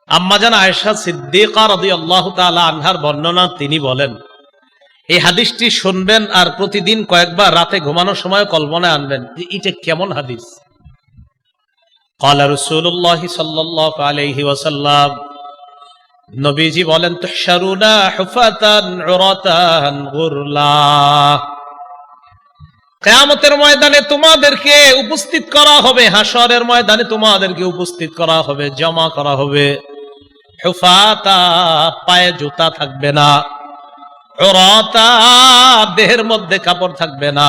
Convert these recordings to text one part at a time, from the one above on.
আম্মাজান আয়েশা সিদ্দিকা রাদিয়াল্লাহু তাআলা আনহার বর্ণনা, তিনি বলেন, এই হাদিসটি শুনবেন আর প্রতিদিন কয়েকবার রাতে ঘুমানোর সময় কল্পনায় আনবেন যে এটা কেমন হাদিস। ক্বালা রাসূলুল্লাহ সাল্লাল্লাহু আলাইহি ওয়াসাল্লাম, নবীজি বলেন, তুহশারুনা হুফাতান উরাতান গুরলা, কিয়ামতের ময়দানে তোমাদেরকে উপস্থিত করা হবে, হাশরের ময়দানে তোমাদেরকে উপস্থিত করা হবে, জমা করা হবে। হুফাতা, পায়ে জুতা থাকবে না, উরাতা, দেহের মধ্যে কাপড় থাকবে না,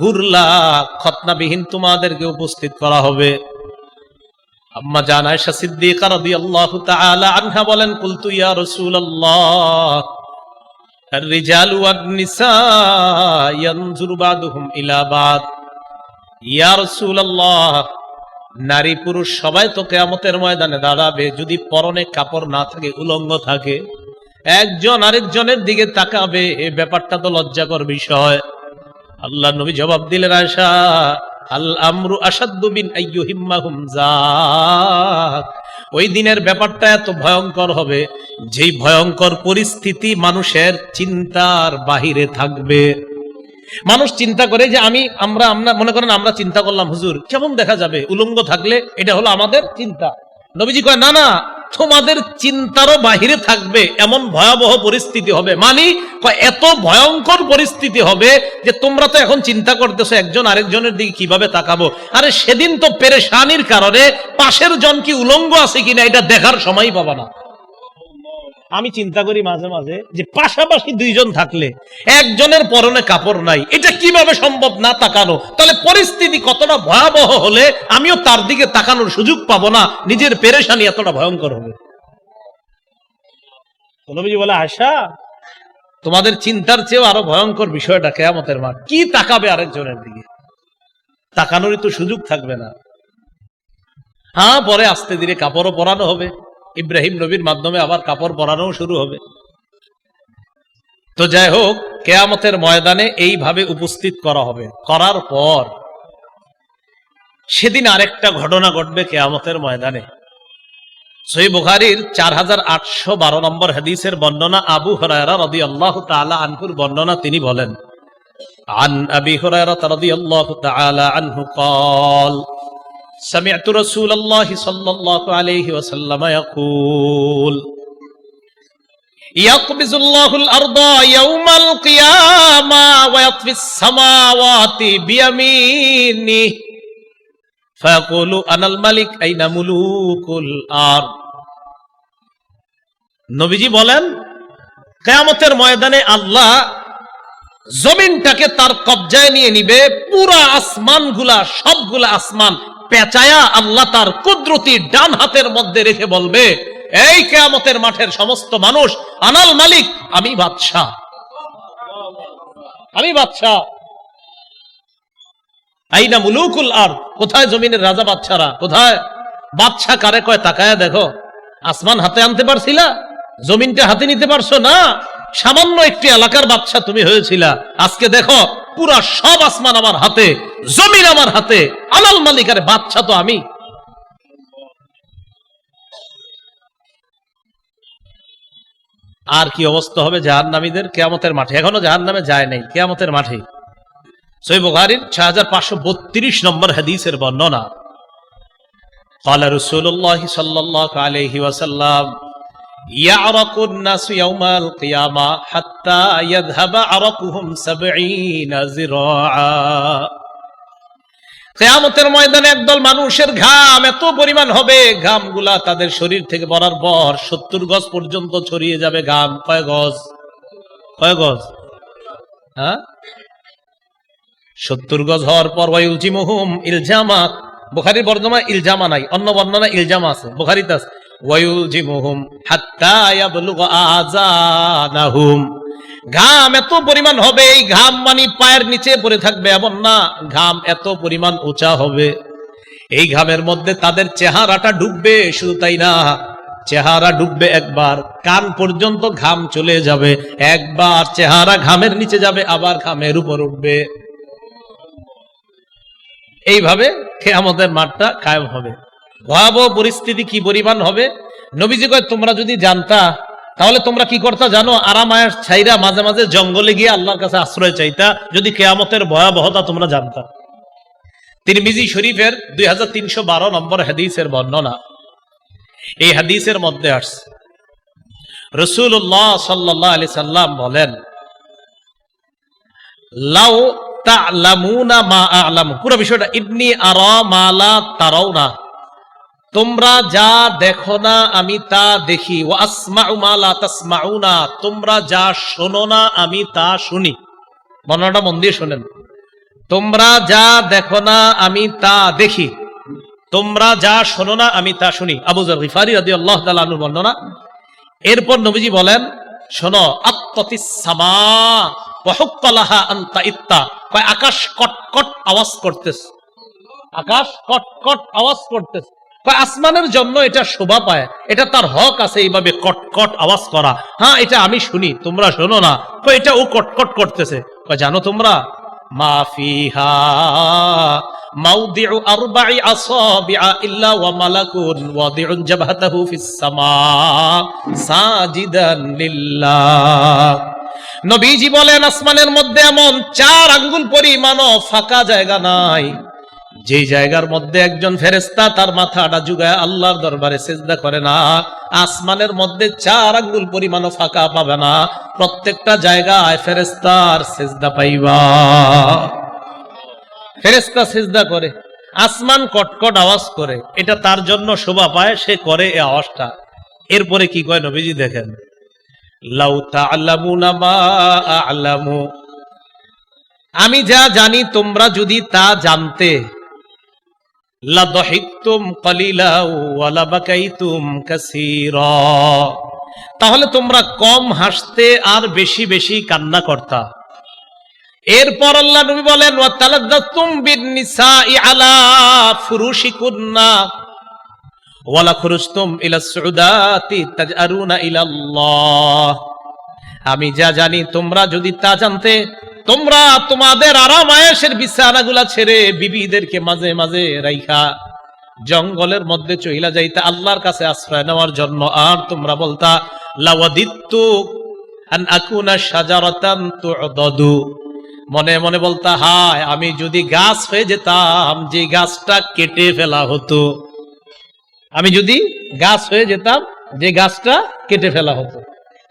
গুরলা, খতনাবিহীন তোমাদেরকে উপস্থিত করা হবে। আম্মা জান আয়েশা সিদ্দিকা রাদিয়াল্লাহু তাআলা আনহা বলেন, কুলতু ইয়া রাসূলুল্লাহ, আর-রিজালু ওয়ান-নিসা ইয়ানজুরু বা'দুহুম ইলা বা'দ। ইয়া রাসূলুল্লাহ, নারী পুরুষ সবাই তো কিয়ামতের ময়দানে দাঁড়াবে, যদি পরনে কাপড় না থাকে, উলঙ্গ থাকে, একজন আরেকজনের দিকে তাকাবে, এই ব্যাপারটা তো লজ্জাকর বিষয়। আল্লাহ নবী জবাব দিলেন, আয়েশা, আল আমরু আশাদ্দু মিন আইয়ুহিম্মাহুম যাক, ওই দিনের ব্যাপারটা এত ভয়ঙ্কর হবে, যেই ভয়ঙ্কর পরিস্থিতি মানুষের চিন্তার বাহিরে থাকবে। মানুষ চিন্তা করে যে আমরা মনে করেন আমরা চিন্তা করলাম, হুজুর কেমন দেখা যাবে উলঙ্গ থাকলে, এটা হলো আমাদের চিন্তা। নবীজি কয়, না না, তোমাদের চিন্তারও বাহিরে থাকবে এমন ভয়াবহ পরিস্থিতি হবে। এত ভয়ঙ্কর পরিস্থিতি হবে যে তোমরা তো এখন চিন্তা করতেছো একজন আরেকজনের দিকে কিভাবে তাকাবো, আরে সেদিন তো পেরেশানির কারণে পাশের জন কি উলঙ্গ আছে কিনা এটা দেখার সময় পাবা না। আমি চিন্তা করি মাঝে মাঝে যে পাশাপাশি দুইজন থাকলে একজনের পরনে কাপড় নাই, এটা কিভাবে সম্ভব না তাকানো? তাহলে পরিস্থিতি কতটা ভয়াবহ হলে আমিও তার দিকে তাকানোর সুযোগ পাবো না, নিজের পেরেশানি এতটা ভয়ঙ্কর হবে। নবীজি বলে, আয়েশা, তোমাদের চিন্তার চেয়েও আরো ভয়ঙ্কর বিষয়টা কিয়ামতের মাঠ। কি তাকাবে আরেকজনের দিকে? তাকানোরই তো সুযোগ থাকবে না। হ্যাঁ, পরে আস্তে ধীরে কাপড়ও পরানো হবে, ইব্রাহিম নবীর মাধ্যমে আবার কাপড় পরানো শুরু হবে। তো যাই হোক, কিয়ামতের ময়দানে এইভাবে উপস্থিত করা হবে। করার পর সেদিন আরেকটা ঘটনা ঘটবে কিয়ামতের ময়দানে। সহিহ বুখারীর 4812 নম্বর হাদিসের বর্ণনা, আবু হুরায়রা রাদিয়াল্লাহু তাআলা আনহুর বর্ণনা, তিনি বলেন, আন আবি হুরায়রা রাদিয়াল্লাহু তাআলা আনহু قال سمعت رسول الله صلى الله عليه وسلم يقول يقبض الله الأرض يوم القيامة ويطوي السماوات بيمينه فيقول أنا الملك أين ملوك الأرض। নবীজি বলেন, কিয়ামতের ময়দানে আল্লাহ জমিনটাকে তার কবজায় নিয়ে নিবে, পুরা আসমানগুলা, সবগুলা আসমান পেঁচায়া আল্লাহ তার কুদরতি ডান হাতের মধ্যে রেখে বলবে, এই কিয়ামতের মাঠের সমস্ত মানুষ, আনাল মালিক, আমি বাদশাহ, আমি বাদশাহ। আইনা মুলুকুল আরদ, কোথায় জমিনের রাজা বাদশারা, কোথায়? বাদশাহ কারে কয় তাকায়া দেখো। আসমান হাতে আনতে পারছিলা? জমিনটা হাতে নিতে পারছো না? সামান্য একটি এলাকার বাদশা তুমি হয়েছিলা, আজকে দেখো পুরা সব আসমান আমার হাতে, জমিন আমার হাতে, আলাল মালিক, আরে বাদশা তো আমি। আর কি অবস্থা হবে জাহান্নামীদের কিয়ামতের মাঠে? এখনো জাহান্নামে যায় নাই, কিয়ামতের মাঠে। সহিহ বুখারীর 6532 নম্বর হাদিসের বর্ণনা, قال رسول الله صلى الله عليه وسلم يعرق الناس يوم القيامة حتى يذهب عرقهم 70 ذراعا। কিয়ামতের ময়দানে একদল মানুষের ঘাম এত পরিমাণ হবে, ঘামগুলা তাদের শরীর থেকে পড়ার পর 70 গজ পর্যন্ত ছড়িয়ে যাবে ঘাম। কয় গজ? কয় গজ? হ্যাঁ, 70 গজ হওয়ার পর ওয়ায়ুলজিমুহুম ইলজামা, বুখারীর বর্ণনা ইলজামা নাই, অন্য বর্ণনা ইলজামা আছে, বুখারীতে আছে ওয়ায়ুলজিমুহুম হাত্তা ইয়াবলুগা আযানাহুম। ঘাম এত পরিমাণ হবে, এই ঘাম মানে পায়ের নিচে পড়ে থাকবে এমন না, ঘাম এত পরিমাণ উঁচা হবে, এই ঘামের মধ্যে তাদের চেহারাটা ডুববে। শুধু তাই না, চেহারা ডুববে একবার, কান পর্যন্ত ঘাম চলে যাবে, একবার চেহারা ঘামের নিচে যাবে, আবার ঘামের উপর উঠবে। এইভাবে কিয়ামতের মাঠটা কায়েম হবে। ভয়াবহ পরিস্থিতি কি পরিমাণ হবে? নবীজি কয় তোমরা যদি জানতা তাহলে তোমরা কি করতা জানো? আরামায়ের ছাইরা মাঝে মাঝে জঙ্গলে গিয়ে আল্লাহর কাছে আশ্রয় চাইতা, যদি কিয়ামতের ভয়াবহতা তোমরা জানতা। তিরমিজি শরীফের 2312 নম্বর হাদিসের বর্ণনা। এই হাদিসের মধ্যে আসছে রাসূলুল্লাহ সাল্লাল্লাহু আলাইহি সাল্লাম বলেন, লাউ তা'লামুনা মা আ'লামু, পুরো বিষয়টা ইন্নী আরা মা লা তারাউনা, তোমরা যা দেখো না আমি তা দেখি, ওয়া আসমাউ মা লা তাসমাউনা, তোমরা যা শোনো না আমি তা শুনি। বর্ণনাটা মন দিয়ে শোনেন, তোমরা যা দেখো না আমি তা দেখি, তোমরা যা শোনো না আমি তা শুনি। আবু যর গিফারি রাদিয়াল্লাহু তাআলা আনহু বর্ণনা। এরপর নবীজি বলেন, শোনো, আত্তাতিস সামা ওয়া হুক্কালাহা আনতা ইত্তা, কয় আকাশ কটকট আওয়াজ করতেছে, আকাশ কটকট আওয়াজ করতেছে, কয় আসমানের জন্য এটা শোভা পায়, এটা তার হক আছে এইভাবে কটকট আওয়াজ করা। হ্যাঁ, এটা আমি শুনি, তোমরা শোনো না। কয় এটা ও কটকট করতেছে। কয় জানো তোমরা, মা ফিহা মাউদিউ আরবা'i আসাবি'a ইল্লা ওয়া মালাকুন ওয়াদি'ুন জাবহাতাহু ফিস সামা সাজিদান লিল্লাহ। নবীজি বলেন, আসমানের মধ্যে এমন 4 আঙ্গুল পরিমাণও ফাঁকা জায়গা নাই যে জায়গার মধ্যে একজন ফেরেশতা তার মাথাটা ঝুঁকায় আল্লাহর দরবারে সিজদা করে না। আসমানের মধ্যে 4 আঙ্গুল পরিমাণও ফাঁকা পাবে না, প্রত্যেকটা জায়গায় ফেরেশতার সিজদা পাইবা। ফেরেশতা সিজদা করে, আসমান কটকট আওয়াজ করে, এটা তার জন্য শোভা পায়, সে করে এই আওয়াজটা। এরপরে কি কয় নবীজি দেখেন, লাউ তা'লামুনা মা আ'লামু, আমি যা জানি তোমরা যদি তা জানতে, লা দাহিকতুম কালিলা ওয়া লা বাকাইতুম কাসীরা, তাহলে তোমরা কম হাসতে আর বেশি বেশি কান্না করতা। এরপর আল্লাহ নবী বলেন, ওয়া তালাদ্দাতুম বিন নিসাই আলা ফুরুশিকুন্না ওয়া লা খুরুজতুম ইলা সুউদাতি তাজআরুনা ইলা আল্লাহ, আমি যা জানি তোমরা যদি তা জানতে, তোমরা তোমাদের আরাম আয়েশের বিছানাগুলা ছেড়ে বিবিদেরকে মাঝে মাঝে রাইখা জঙ্গলের মধ্যে চইলা যাইতা আল্লাহর কাছে আশ্রয় নেওয়ার জন্য। আর তোমরা বলতা, লাওয়াদিত্তু আন আকুনা শাজারাতান তু'দাদু, মনে মনে বলতা, হায় আমি যদি গাছ হয়ে যেতাম যে গাছটা কেটে ফেলা হতো, আমি যদি গাছ হয়ে যেতাম যে গাছটা কেটে ফেলা হতো।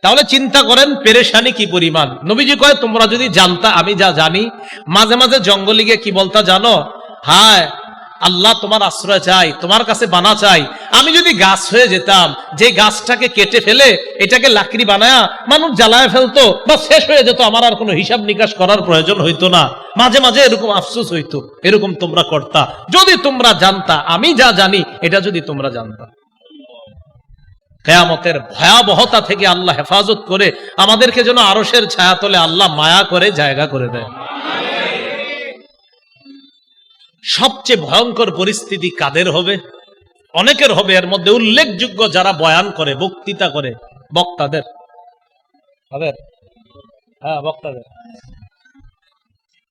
তাহলে চিন্তা করেন পেরেশানি কি পরিমাণ। নবীজি কয়, তোমরা যদি জানতা আমি যা জানি, মাঝে মাঝে জঙ্গলে গিয়ে কি বলতা জানো, হায় আল্লাহ তোমার আশ্রয় চাই, তোমার কাছে বানা চাই, আমি যদি গাছ হয়ে যেতাম যে গাছটাকে কেটে ফেলে এটাকে লাকড়ি বানায়া মানুষ জ্বালায় ফেলতো, বা শেষ হয়ে যেত, আমার আর কোনো হিসাব নিকাশ করার প্রয়োজন হইতো না। মাঝে মাঝে এরকম আফসোস হইতো, এরকম তোমরা করতা যদি তোমরা জানতা আমি যা জানি, এটা যদি তোমরা জানতা। কিয়ামতের ভয়াবহতা থেকে আল্লাহ হেফাজত করে আমাদেরকে যেন আরশের ছায়াতলে আল্লাহ মায়া করে জায়গা করে দেয়। সবচেয়ে ভয়ঙ্কর পরিস্থিতি কাদের হবে? অনেকের হবে। এর মধ্যে উল্লেখযোগ্য যারা বয়ান করে, বক্তৃতা করে, বক্তাদের। হ্যাঁ, বক্তাদের।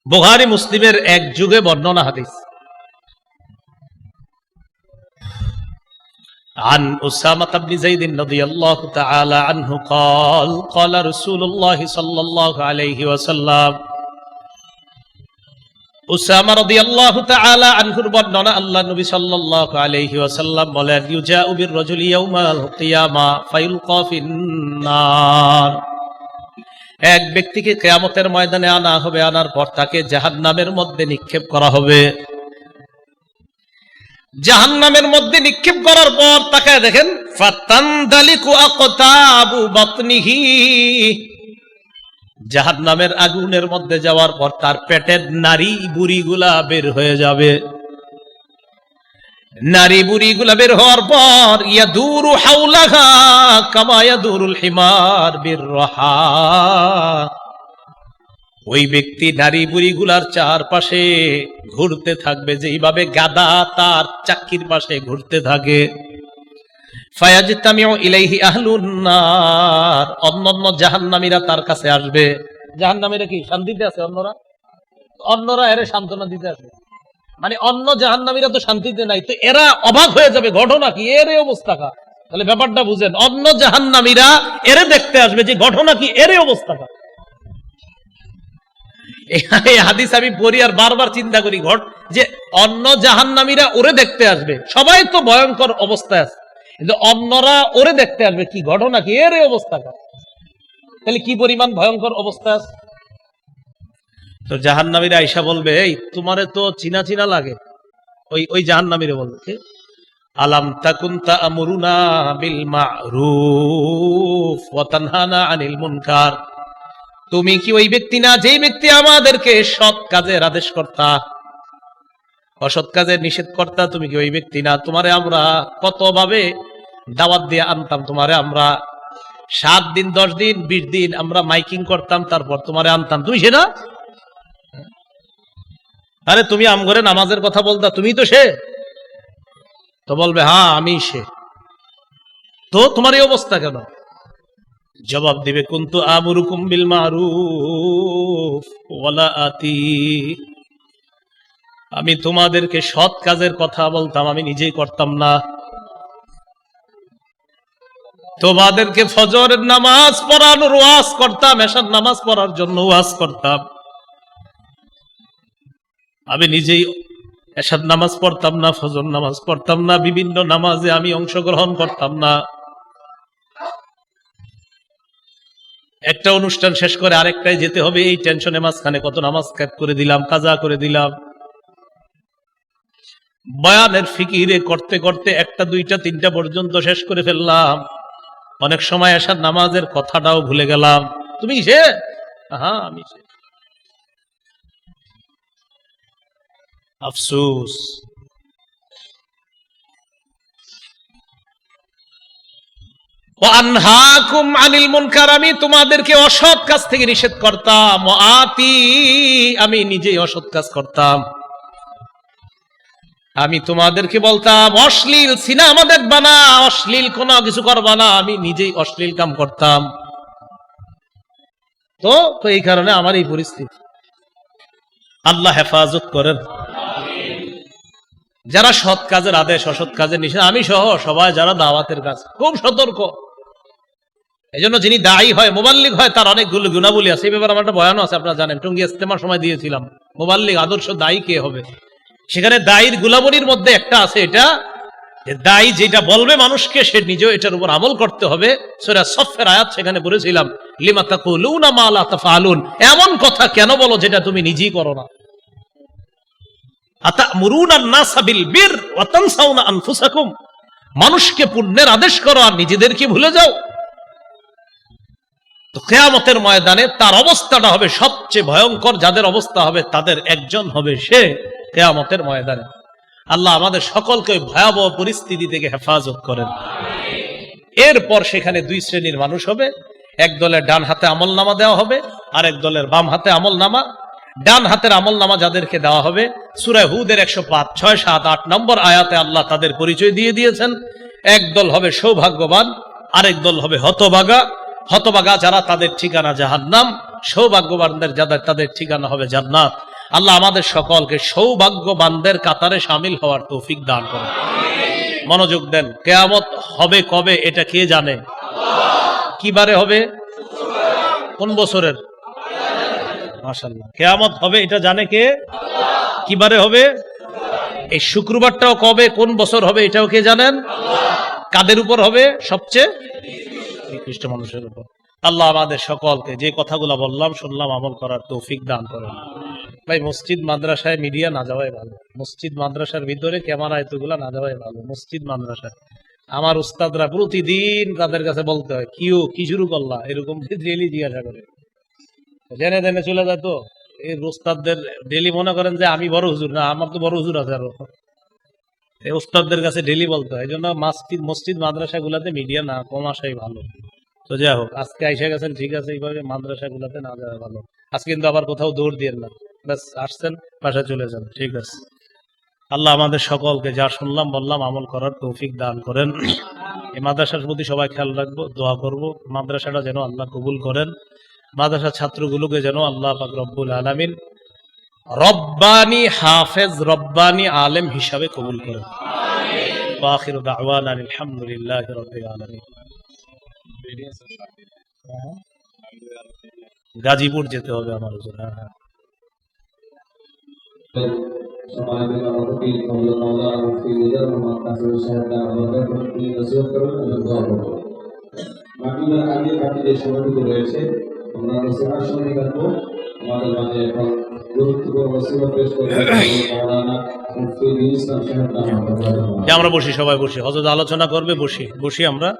বুখারী মুসলিমের এক যুগে বর্ণনা হাদিস। عن أسامة بن زيد رضي الله تعالى عنه قال قال رسول الله صلى الله عليه وسلم, উসামা রাদিয়াল্লাহু তাআলা আনহুর বর্ণনা, আল্লাহ নবী সাল্লাল্লাহু আলাইহি ওয়াসাল্লাম বলেন, ইউজাউ বির রাজুলি ইয়াউমাল কিয়ামা ফায়ুলকা ফিন নার, এক ব্যক্তিকে কিয়ামতের ময়দানে আনা হবে, আনার পর তাকে জাহান্নামের মধ্যে নিক্ষেপ করা হবে। জাহান্নামের মধ্যে নিক্ষেপ করার পর তাকে দেখেন, ফাতানদালিকু আকতাবু বাতনিহি, জাহান্নামের আগুনের মধ্যে যাওয়ার পর তার পেটের নারী বুড়িগুলা বের হয়ে যাবে। নারী বুড়িগুলা বের হওয়ার পর ইয়াদুরু হাওলাহা কামা ইয়াদুরুল হিমার বিররাহা, ওই ব্যক্তি নারী বুড়িগুলার চারপাশে ঘুরতে থাকবে যেইভাবে গাধা তার চাক্কির পাশে ঘুরতে থাকে। ফায়াজতামিউ ইলাইহি আহলুন নার, অন্যান্য জাহান্নামীরা তার কাছে আসবে। জাহান্নামীরা কি শান্তিতে আছে? অন্যরা এর সান্ত্বনা দিতে আসবে, মানে অন্য জাহান্নামীরা তো শান্তিতে নাই, তো এরা অবাক হয়ে যাবে, ঘটনা কি, এর এই অবস্থা কা, তাহলে ব্যাপারটা বুঝেন, অন্য জাহান্নামীরা এরে দেখতে আসবে যে ঘটনা কি, এরই অবস্থাটা। এই হাদিস আমি পড়ি আর বারবার চিন্তা করি যে অন্য জাহান্নামীরা ওরে দেখতে আসবে, সবাই তো ভয়ঙ্কর অবস্থায় আছে, কিন্তু অন্যরা ওরে দেখতে আসবে কি ঘটনা কি, এর অবস্থাটা, তাহলে কি পরিমাণ ভয়ঙ্কর অবস্থা আছে। তো জাহান্নামীরা আইসা বলবে, এই তোমারে তো চিনা চিনা লাগে। ওই জাহান্নামীরা বলবে, আলাম তাকুন তা'মুরুনা বিল মা'রুফ ওয়া তানহানা আনিল মুনকার, তুমি কি ওই ব্যক্তি না যেই ব্যক্তি আমাদেরকে সৎ কাজের আদেশ কর্তা, অসৎ কাজের নিষেধ কর্তা? তুমি কি ওই ব্যক্তি না? তোমারে আমরা কতভাবে দাওয়াত দিয়ে আনতাম, তোমারে আমরা 7 দিন 10 দিন 20 দিন আমরা মাইকিং করতাম, তারপর তোমারে আনতাম, তুমি সে না? আরে তুমি আমঘরে নামাজের কথা বলতা, তুমি তো সে। তো বলবে, হ্যাঁ আমি সে। তো তোমার এই অবস্থা কেন? জবাব দিবে, কুনতু আমুরুকুম বিল মারুফ ওয়ালা আতি, আমি তোমাদেরকে সৎ কাজের কথা বলতাম, আমি নিজেই করতাম না। তোমাদেরকে ফজরের নামাজ পড়ানোর ওয়াজ করতাম, এশার নামাজ পড়ার জন্য ওয়াজ করতাম, আমি নিজেই এশার নামাজ পড়তাম না, ফজর নামাজ পড়তাম না, বিভিন্ন নামাজে আমি অংশগ্রহণ করতাম না। একটা অনুষ্ঠান শেষ করে আরেকটাই যেতে হবে, এই টেনশনে মাঝখানে কত নামাজ কাট করে দিলাম, কাজা করে দিলাম। বয়ানের ফিকিরে করতে করতে 1টা 2টা 3টা পর্যন্ত শেষ করে ফেললাম, অনেক সময় এশার নামাজের কথাটাও ভুলে গেলাম। তুমি সে? হ্যাঁ আমি সে। আফসোস। ওয়ানহাকুম আনিল মুনকার, আমি তোমাদেরকে অসৎ কাজ থেকে নিষেধ করতাম। ওয়াতি, আমি নিজেই অসৎ কাজ করতাম। আমি তোমাদেরকে বলতাম অশ্লীল সিনেমা দেখবা না, অশ্লীল কোনো কিছু করবা না, আমি নিজেই অশ্লীল কাম করতাম। তো এই কারণে আমার এই পরিস্থিতি। আল্লাহ হেফাজত করেন। যারা সৎ কাজের আদেশ, অসৎ কাজের নিষেধ, আমি সহ সবাই যারা দাওয়াতের কাজ, খুব সতর্ক। এই জন্য যিনি দায়ী হয়, মুবাল্লিগ হয়, তার অনেকগুলো গুণাবলী আছে। এই ব্যাপারে আমার একটা বয়ানও আছে, আপনারা জানেন, টঙ্গী ইজতেমার সময় দিয়েছিলাম, মুবাল্লিগ আদর্শ দায়ী কে হবে। সেখানে দায়ীর গুণাবলীর মধ্যে একটা আছে, এটা দায়ী যেটা বলবে মানুষকে, সে নিজেও এটার উপর আমল করতে হবে। সূরা সফের আয়াত সেখানে বলেছিলাম, লিমা তাকুলুনা মা লা তাফআলুন, এমন কথা কেন বলো যেটা তুমি নিজেই করো না। আতা'মুরুনান নাসা বিল বির ওয়া তানসাউনা আনফুসাকুম, মানুষকে পুণ্যের আদেশ করো আর নিজেদেরকে ভুলে যাও। তো কিয়ামতের ময়দানে তার অবস্থাটা হবে সবচেয়ে ভয়ঙ্কর। যাদের অবস্থা হবে তাদের একজন হবে সে কিয়ামতের ময়দানে। আল্লাহ আমাদের সকলকে ভয়াবহ পরিস্থিতি থেকে হেফাজত করেন। এরপর সেখানে 2 শ্রেণীর মানুষ হবে। এক দলের ডান হাতে আমলনামা দেওয়া হবে, আর এক দলের বাম হাতে আমলনামা। ডান হাতের আমলনামা যাদেরকে দেওয়া হবে, সূরা হুদের 105, 6, 7, 8 নম্বর আয়াতে আল্লাহ তাদের পরিচয় দিয়ে দিয়েছেন। এক দল হবে সৌভাগ্যবান, আরেক দল হবে হতভাগা। হতভাগা যারা, তাদের ঠিকানা জাহান্নাম। সৌভাগ্যবানদের যাদের, তাদের ঠিকানা হবে জান্নাত। আল্লাহ আমাদের সকলকে সৌভাগ্যবানদের কাতারে শামিল হওয়ার তৌফিক দান করেন। মনোযোগ দেন। কিয়ামত হবে কবে এটা কে জানে? কি বারে হবে? কোন বছরের? মাশাআল্লাহ, কিয়ামত হবে এটা জানে কে? কি বারে হবে? এই শুক্রবারটাও কবে, কোন বছর হবে এটাও কে জানেন? কাদের উপর হবে? সবচেয়ে নিকৃষ্ট মানুষের উপর। আল্লাহ আমাদের সকলকে যে কথাগুলো বললাম শুনলাম আমল করার তৌফিক দান করেন। ভাই, মসজিদ মাদ্রাসায় মিডিয়া না যাওয়াই ভালো। মসজিদ মাদ্রাসার ভিতরে ক্যামেরা এতগুলা না যাওয়াই ভালো। মসজিদ মাদ্রাসায় আমার উস্তাদরা প্রতিদিন তাদের কাছে বলতে হয়, কি শুরু করলা, এরকম ডেলি জিজ্ঞাসা করে, জেনে জেনে চলে যায়। তো এই উস্তাদদের ডেলি মনে করেন যে আমি বড় হুজুর, না আমার তো বড় হুজুর আছে আরো। এই উস্তাদদের কাছে ডেলি বলতে হয়। এই জন্য মসজিদ মাদ্রাসা গুলাতে মিডিয়া না কম আসাই ভালো। তো যাই হোক, আজকে আইসা গেছেন, ঠিক আছে, এইভাবে মাদ্রাসা গুলাতে না যাওয়া ভালো। আজকে কিন্তু আবার কোথাও দৌড় দিয়ে না, ব্যাস আসছেন বাসায় চলে যান, ঠিক আছে। আল্লাহ আমাদের সকলকে যা শুনলাম বললাম আমল করার তৌফিক দান করেন। এই মাদ্রাসার প্রতি সবাই খেয়াল রাখবো, দোয়া করব, মাদ্রাসাটা যেন আল্লাহ কবুল করেন। মাদ্রাসার ছাত্রগুলোকে যেন আল্লাহ পাক রব্বুল আলামিন রব্বানি হাফেজ, রব্বানি আলেম হিসাবে কবুল করেন। ওয়া আখিরু দাওয়ানা আলহামদুলিল্লাহি রাব্বিল আলামিন। গাজীপুর যেতে হবে আমার জন্য। হ্যাঁ রয়েছে আমরা নসিহত শুনে রাখবো। আমাদের মাঝে এখন গুরুত্বপূর্ণ নসিহত পেশ করবেন মাওলানা মুফতি ইসলাম সাহেব। যে আমরা বসি, সবাই বসি, হযরত আলোচনা করবে, বসি আমরা।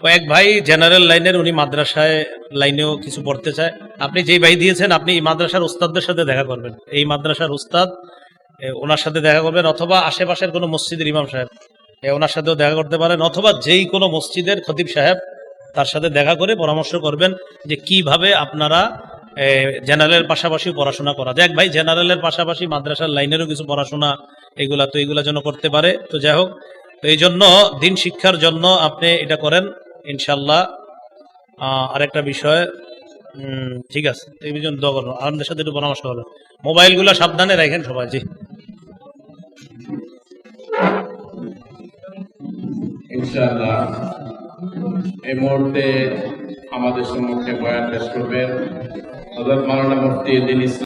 ও এক ভাই জেনারেল লাইনের, উনি মাদ্রাসায় লাইনেও কিছু পড়তে চায়। আপনি যেই ভাই দিয়েছেন, আপনি এই মাদ্রাসার উস্তাদদের সাথে দেখা করবেন, এই মাদ্রাসার উস্তাদ ওনার সাথে দেখা করবেন, অথবা আশেপাশের কোনো মসজিদের ইমাম সাহেব ওনার সাথেও দেখা করতে পারেন, অথবা যেই কোনো মসজিদের খতিব সাহেব তার সাথে দেখা করে পরামর্শ করবেন যে কিভাবে আপনারা জেনারেলের পাশাপাশি পড়াশোনা করা যায়। এক ভাই জেনারেলের পাশাপাশি মাদ্রাসার লাইনেরও কিছু পড়াশোনা এগুলা যেন করতে পারে। তো যাই হোক, তো এই জন্য দিন শিক্ষার জন্য আপনি এটা করেন ইনশাল্লাহ। আরেকটা বিষয়, ঠিক আছে, এই জন্য দোয়া করবো, আমাদের সাথে একটু পরামর্শ করবেন। মোবাইলগুলো সাবধানে রাখেন সবাই। জি ইনশাআল্লাহ এই মুহূর্তে আমাদের সম্মুখে বয়ান পেশ করবেন হযরত মাওলানা মুফতি দ্বীন ইসলাম।